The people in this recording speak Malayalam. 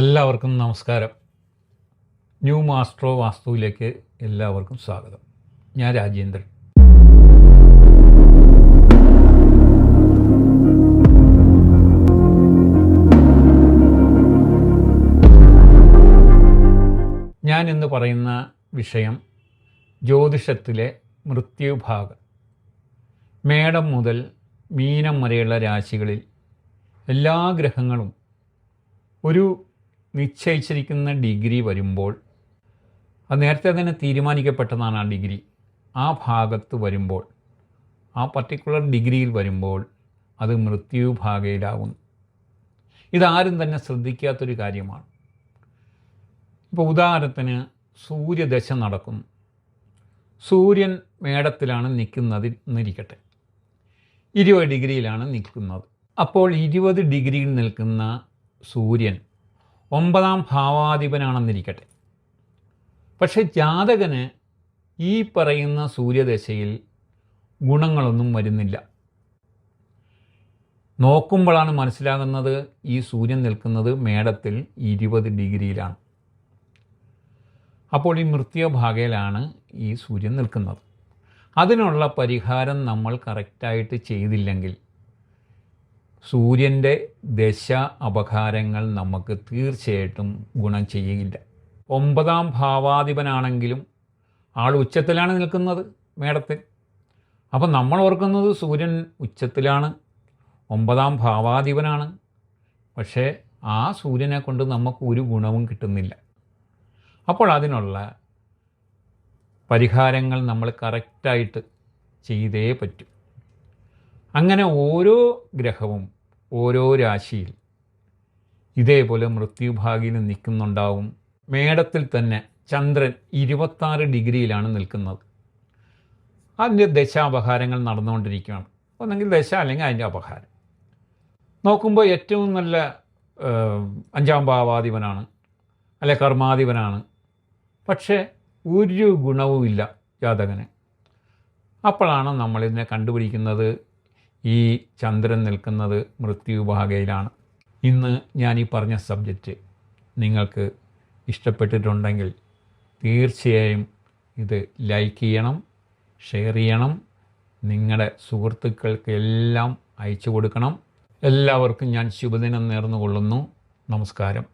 എല്ലാവർക്കും നമസ്കാരം. ന്യൂ മാസ്ട്രോ വാസ്തുവിലേക്ക് എല്ലാവർക്കും സ്വാഗതം. ഞാൻ രാജേന്ദ്രൻ. ഞാൻ ഇന്ന് പറയുന്ന വിഷയം ജ്യോതിഷത്തിലെ മൃത്യുഭാഗം. മേടം മുതൽ മീനം വരെയുള്ള രാശികളിൽ എല്ലാ ഗ്രഹങ്ങളും ഒരു നിശ്ചയിച്ചിരിക്കുന്ന ഡിഗ്രി വരുമ്പോൾ, അത് നേരത്തെ തന്നെ തീരുമാനിക്കപ്പെട്ടതാണ്. ആ ഡിഗ്രി ആ ഭാഗത്ത് വരുമ്പോൾ, ആ പർട്ടിക്കുലർ ഡിഗ്രിയിൽ വരുമ്പോൾ അത് മൃത്യുഭാഗയിലാകുന്നു. ഇതാരും തന്നെ ശ്രദ്ധിക്കാത്തൊരു കാര്യമാണ്. ഇപ്പോൾ ഉദാഹരണത്തിന് സൂര്യദശ നടക്കുന്നു. സൂര്യൻ മേടത്തിലാണ് നിൽക്കുന്നത് എന്നിരിക്കട്ടെ, 20 ഡിഗ്രിയിലാണ് നിൽക്കുന്നത്. അപ്പോൾ 20 ഡിഗ്രിയിൽ നിൽക്കുന്ന സൂര്യൻ 9ാം ഭാവാധിപനാണെന്നിരിക്കട്ടെ. പക്ഷെ ജാതകന് ഈ പറയുന്ന സൂര്യദശയിൽ ഗുണങ്ങളൊന്നും വരുന്നില്ല. നോക്കുമ്പോഴാണ് മനസ്സിലാകുന്നത് ഈ സൂര്യൻ നിൽക്കുന്നത് മേടത്തിൽ 20 ഡിഗ്രിയിലാണ്. അപ്പോൾ ഈ മൃത്യുഭാഗയിലാണ് ഈ സൂര്യൻ നിൽക്കുന്നത്. അതിനുള്ള പരിഹാരം നമ്മൾ കറക്റ്റായിട്ട് ചെയ്തില്ലെങ്കിൽ സൂര്യൻ്റെ ദശ അപകാരങ്ങൾ നമുക്ക് തീർച്ചയായിട്ടും ഗുണം ചെയ്യില്ല. 9ാം ഭാവാധിപനാണെങ്കിലും ആൾ ഉച്ചത്തിലാണ് നിൽക്കുന്നത് മേടത്തിൽ. അപ്പം നമ്മൾ ഓർക്കുന്നത് സൂര്യൻ ഉച്ചത്തിലാണ്, 9ാം ഭാവാധിപനാണ്. പക്ഷേ ആ സൂര്യനെ കൊണ്ട് നമുക്ക് ഒരു ഗുണവും കിട്ടുന്നില്ല. അപ്പോൾ അതിനുള്ള പരിഹാരങ്ങൾ നമ്മൾ കറക്റ്റായിട്ട് ചെയ്തേ പറ്റൂ. അങ്ങനെ ഓരോ ഗ്രഹവും ഓരോ രാശിയിൽ ഇതേപോലെ മൃത്യുഭാഗിയിൽ നിൽക്കുന്നുണ്ടാവും. മേടത്തിൽ തന്നെ ചന്ദ്രൻ 26 ഡിഗ്രിയിലാണ് നിൽക്കുന്നത്. അതിൻ്റെ ദശാപഹാരങ്ങൾ നടന്നുകൊണ്ടിരിക്കുകയാണ്. ഒന്നെങ്കിൽ ദശ അല്ലെങ്കിൽ അതിൻ്റെ അപഹാരം. നോക്കുമ്പോൾ ഏറ്റവും നല്ല 5ാം ഭാവാധിപനാണ്, അല്ലെ കർമാധിപനാണ്. പക്ഷേ ഒരു ഗുണവുമില്ല ജാതകന്. അപ്പോഴാണ് നമ്മളിതിനെ കണ്ടുപിടിക്കുന്നത് ഈ ചന്ദ്രൻ നിൽക്കുന്നത് മൃത്യുഭാഗയിലാണ്. ഇന്ന് ഞാൻ ഈ പറഞ്ഞ സബ്ജക്റ്റ് നിങ്ങൾക്ക് ഇഷ്ടപ്പെട്ടിട്ടുണ്ടെങ്കിൽ തീർച്ചയായും ഇത് ലൈക്ക് ചെയ്യണം, ഷെയർ ചെയ്യണം, നിങ്ങളുടെ സുഹൃത്തുക്കൾക്ക് എല്ലാം അയച്ചു കൊടുക്കണം. എല്ലാവർക്കും ഞാൻ ശുഭദിനം നേർന്നുകൊള്ളുന്നു. നമസ്കാരം.